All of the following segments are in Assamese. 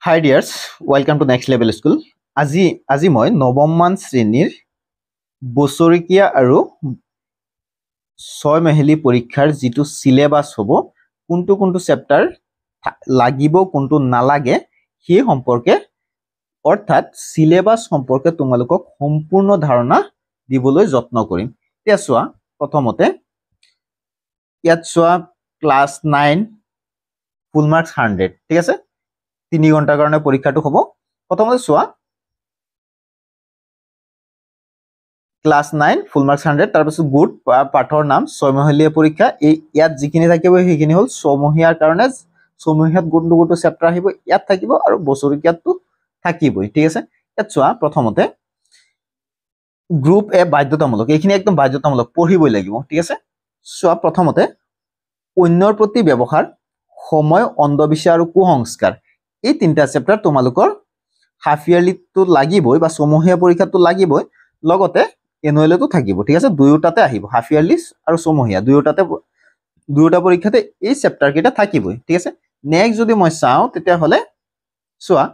Hi dears, welcome to Next Level School. আজি মই নৱমমান শ্ৰেণীৰ বছৰেকীয়া আৰু 6 মাহিলী পৰীক্ষাৰ যিটো সিলেবাস হ'ব কোনটো চেপ্টাৰ লাগিব কোনটো নালাগে সেই সম্পৰ্কে অৰ্থাৎ সিলেবাস সম্পৰ্কে তোমালোকক সম্পূৰ্ণ ধাৰণা দিবলৈ যত্ন কৰিম। এতিয়া চোৱা প্ৰথমতে ইয়াত চোৱা ক্লাস 9 ফুল মাৰ্কস 100 ঠিক আছে 3 ঘণ্টাৰ কাৰণে পৰীক্ষাটো হ'ব। প্ৰথমতে চোৱা ক্লাস 9 ফুল মাৰ্কস 100 তাৰপিছত গুড পাঠৰ নাম 6 মাহিলীয়া পৰীক্ষা এই ইয়াত যিখিনি থাকিব সেইখিনি হ'ল 6 মহিয়াৰ কাৰণে 6 মহিয়াত কোনটো চেপ্টাৰ আহিব ইয়াত থাকিব আৰু বছৰেকীয়াটো থাকিবই ঠিক আছে। ইয়াত চোৱা প্ৰথমতে গ্ৰুপ এ বাধ্যতামূলক এইখিনি একদম বাধ্যতামূলক পঢ়িবই লাগিব ঠিক আছে। চোৱা প্ৰথমতে অন্যৰ প্ৰতি ব্যৱহাৰ সময় অন্ধবিশ্বাস আৰু কুসংস্কাৰ এই তিনটা চেপ্টাৰ তোমালোকৰ হাফ ইয়াৰলিটো লাগিবই বা ছমহীয়া পৰীক্ষাটো লাগিবই লগতে এনুৱেলটো থাকিব ঠিক আছে দুয়োটাতে আহিব হাফ ইয়াৰলি আৰু ছমহীয়া দুয়োটা পৰীক্ষাতে এই চেপ্টাৰ কেইটা থাকিবই ঠিক আছে। নেক্সট যদি মই চাওঁ তেতিয়া হলে চোৱা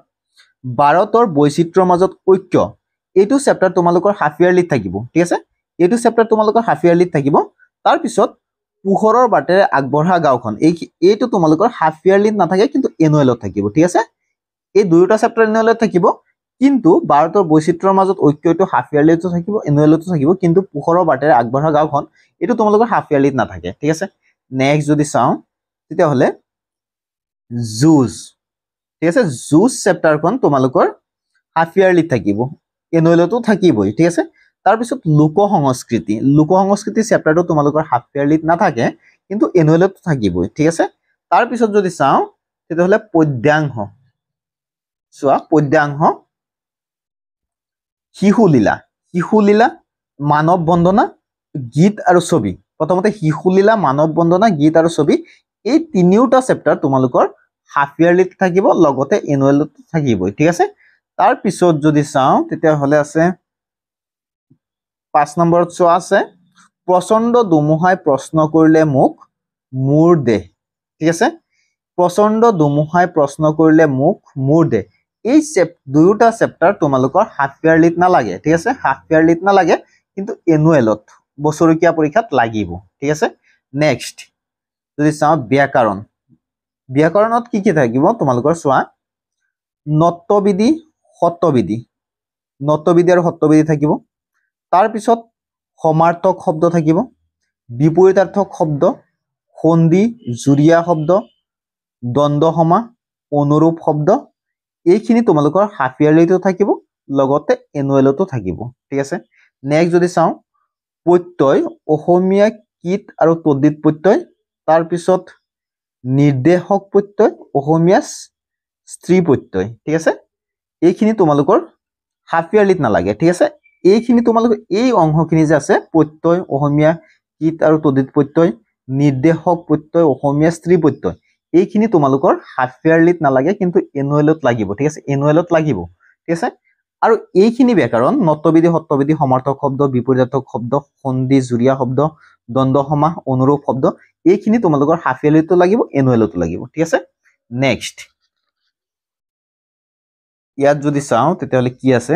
ভাৰতৰ বৈচিত্ৰ্যৰ মাজত ঐক্য এইটো চেপ্টাৰ তোমালোকৰ হাফ ইয়াৰলিত থাকিব ঠিক আছে এইটো চেপ্টাৰ তোমালোকৰ হাফ ইয়াৰলিত থাকিব। তাৰ পিছত পোহৰৰ বাটেৰে আগবঢ়া গাঁওখন এইটো তোমালোকৰ হাফ ইয়াৰলিত নাথাকে কিন্তু এনুৱেলত থাকিব ঠিক আছে। এই দুয়োটা চেপ্টাৰ এনুৱেলত থাকিব কিন্তু ভাৰতৰ বৈচিত্ৰ্যৰ মাজত ঐক্যটো হাফ ইয়াৰলিতো থাকিব এনুৱেলতো থাকিব কিন্তু পোহৰৰ বাটেৰে আগবঢ়া গাঁওখন এইটো তোমালোকৰ হাফ ইয়াৰলিত নাথাকে ঠিক আছে। নেক্সট যদি চাওঁ তেতিয়া হলে যুঁজ ঠিক আছে যুঁজ চেপ্টাৰখন তোমালোকৰ হাফ ইয়াৰলিত থাকিব এনুৱেলতো থাকিবই ঠিক আছে। তাৰ পিছত লোক সংস্কৃতি চেপ্টাৰটো তোমালোকৰ হাফ ইয়াৰলিত নাথাকে কিন্তু এনুৱেলতো থাকিবই ঠিক আছে। তাৰ পিছত যদি চাওঁ তেতিয়া হলে পদ্যাংশ চোৱা পদ্যাংশ শিশুলীলা মানৱ বন্দনা গীত আৰু ছবি প্ৰথমতে শিশুলীলা মানৱ বন্দনা গীত আৰু ছবি এই তিনিওটা চেপ্টাৰ তোমালোকৰ হাফ ইয়াৰলিত থাকিব লগতে এনুৱেলত থাকিবই ঠিক আছে। তাৰ পিছত যদি চাওঁ তেতিয়া হলে আছে 5 নম্বৰত চোৱা আছে প্ৰচণ্ড ধুমুহাই প্ৰশ্ন কৰিলে মোক মোৰ দেহ ঠিক আছে প্ৰচণ্ড ধুমুহাই প্ৰশ্ন কৰিলে মোক মোৰ দেহ এই দুয়োটা চেপ্টাৰ তোমালোকৰ হাফ ইয়াৰলিত নালাগে ঠিক আছে হাফ ইয়াৰলিত নালাগে কিন্তু এনুৱেলত বছৰেকীয়া পৰীক্ষাত লাগিব ঠিক আছে। নেক্সট যদি চাওঁ ব্যাকৰণত কি থাকিব তোমালোকৰ চোৱা নত্যবিধি আৰু সত্যবিধি থাকিব। তাৰ পিছত সমাৰ্থক শব্দ থাকিব বিপৰীতাৰ্থক শব্দ সন্ধি জুৰীয়া শব্দ দ্বন্দ্ব সমা অনুৰূপ শব্দ এইখিনি তোমালোকৰ হাফ ইয়াৰলিতো থাকিব লগতে এনুৱেলতো থাকিব ঠিক আছে। নেক্সট যদি চাওঁ প্ৰত্যয় অসমীয়া কীট আৰু তদ্ধিত প্ৰত্যয় তাৰ পিছত নিৰ্দেশক প্ৰত্যয় অসমীয়া স্ত্ৰী প্ৰত্যয় ঠিক আছে এইখিনি তোমালোকৰ হাফ ইয়াৰলিত নালাগে ঠিক আছে। এইখিনি তোমালোকৰ এই অংশখিনি যে আছে প্ৰত্যয় অসমীয়া কীট আৰু তদ্ধিত প্ৰত্যয় নিৰ্দেশক প্ৰত্যয় অসমীয়া স্ত্ৰী প্ৰত্যয় এইখিনি তোমালোকৰ হাফ ইয়াৰলিত নালাগে কিন্তু এনুৱেলত লাগিব ঠিক আছে এনুৱেলত লাগিব ঠিক আছে। আৰু এইখিনি ব্যাকৰণ নত্যবিধি সত্যবিধি সমাৰ্থক শব্দ বিপৰীতাৰ্থক শব্দ সন্ধি জুৰীয়া শব্দ দ্বন্দ্ব সমাস অনুৰূপ শব্দ এইখিনি তোমালোকৰ হাফ ইয়াৰলিতো লাগিব এনুৱেলতো লাগিব ঠিক আছে। নেক্সট ইয়াত যদি চাওঁ তেতিয়াহলে কি আছে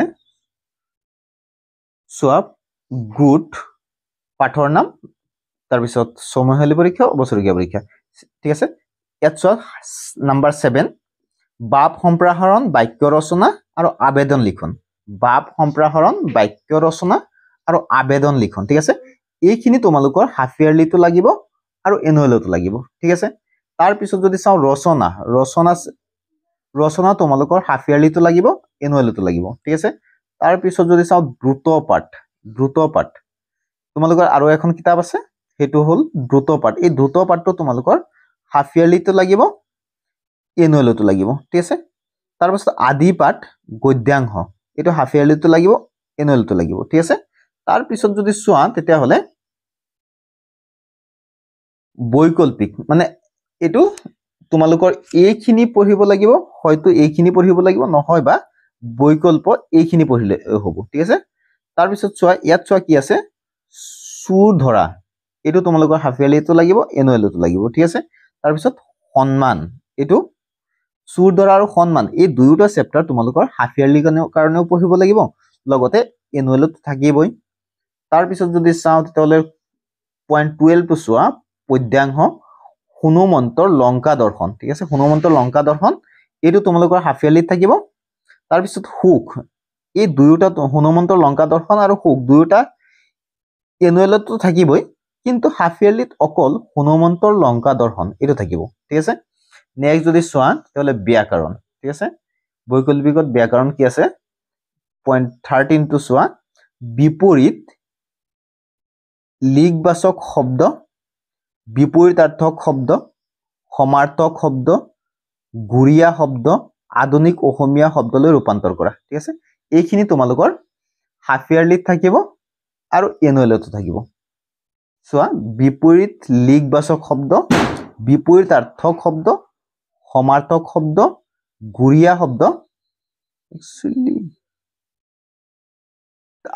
চোৱা গুড পাঠৰ নাম তাৰপিছত ছমহীয়া পৰীক্ষা বছৰেকীয়া পৰীক্ষা ঠিক আছে। ইয়াত চোৱা নাম্বাৰ 7 বাপ সম্প্ৰসাৰণ বাক্য ৰচনা আৰু আবেদন লিখন বাপ সম্প্ৰসাৰণ বাক্য ৰচনা আৰু আবেদন লিখন ঠিক আছে এইখিনি তোমালোকৰ হাফ ইয়াৰলিতো লাগিব আৰু এনুৱেলতো লাগিব ঠিক আছে। তাৰ পিছত যদি চাওঁ ৰচনা তোমালোকৰ হাফ ইয়াৰলিতো লাগিব এনুৱেলতো লাগিব ঠিক আছে। তাৰ পিছত যদি চাওঁ দ্ৰুত পাঠ তোমালোকৰ আৰু এখন কিতাপ আছে সেইটো হ'ল দ্ৰুত পাঠ এই দ্ৰুত পাঠটো তোমালোকৰ হাফ ইয়াৰলিতো লাগিব এনুৱেলতো লাগিব ঠিক আছে। তাৰ পিছত আদি পাঠ গদ্যাংশ এইটো হাফ ইয়াৰলিতো লাগিব এনুৱেলতো লাগিব ঠিক আছে। তাৰ পিছত যদি চোৱা তেতিয়া হলে বৈকল্পিক মানে এইটো তোমালোকৰ এইখিনি পঢ়িব লাগিব হয়তো এইখিনি পঢ়িব লাগিব নহয় বা বৈকল্প এইখিনি পঢ়িলে হ'ব ঠিক আছে। তাৰ পিছত চোৱা ইয়াত চোৱা কি আছে সুৰ ধৰা এইটো তোমালোকৰ হাফ ইয়াৰলিতো লাগিব এনুৱেলতো লাগিব ঠিক আছে। তাৰ পিছত সন্মান এইটো চুৰ ধৰা আৰু সন্মান এই দুয়োটা চেপ্টাৰ তোমালোকৰ হাফ ইয়াৰলি কাৰণেও পঢ়িব লাগিব লগতে এনুৱেলত থাকিবই তাৰ পিছত যদি চাওঁ তেতিয়াহ'লে পইণ্ট 12 টো চোৱা পদ্যাংশ হনুমন্তৰ লংকা দৰ্শন ঠিক আছে হনুমন্তৰ লংকা দৰ্শন এইটো তোমালোকৰ হাফ ইয়াৰলিত থাকিব তাৰ পিছত সুখ এই দুয়োটা হনুমন্তৰ লংকা দৰ্শন আৰু সুখ দুয়োটা এনুৱেলতো থাকিবই কিন্তু হাফ ইয়াৰলিত অকল হনুমন্তৰ লংকা দৰ্শন এইটো থাকিব ঠিক আছে নেক্সট যদি চোৱা তেতিয়াহ'লে ব্যাকৰণ ঠিক আছে বৈকল্পিকত ব্যাকৰণ কি আছে পইণ্ট 13 টো চোৱা বিপৰীত লিগবাচক শব্দ বিপৰীতাৰ্থক শব্দ সমাৰ্থক শব্দ গুৰিয়া শব্দ আধুনিক অসমীয়া শব্দলৈ ৰূপান্তৰ কৰা ঠিক আছে এইখিনি তোমালোকৰ হাফ ইয়াৰলিত থাকিব আৰু এনুৱেলতো থাকিব চোৱা বিপৰীত লিগবাচক শব্দ বিপৰীতাৰ্থক শব্দ সমাৰ্থক শব্দ গুৰিয়া শব্দ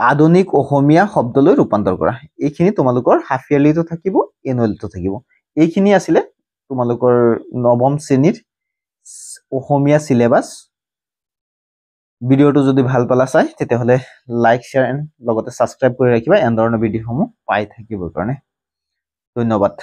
আধুনিক অসমীয়া শব্দলৈ ৰূপান্তৰ কৰা এইখিনি তোমালোকৰ হাফ ইয়াৰলিতো থাকিব এনুৱেলতো থাকিব এইখিনি আছিলে তোমালোকৰ নৱম শ্ৰেণীৰ অসমীয়া সিলেবাস ভিডিওটো যদি ভাল পালা চাই তেতিয়াহ'লে লাইক শ্বেয়াৰ এণ্ড লগতে সাবস্ক্ৰাইব কৰি ৰাখিবা এনে ধৰণৰ ভিডিঅ'সমূহ পাই থাকিবৰ কাৰণে ধন্যবাদ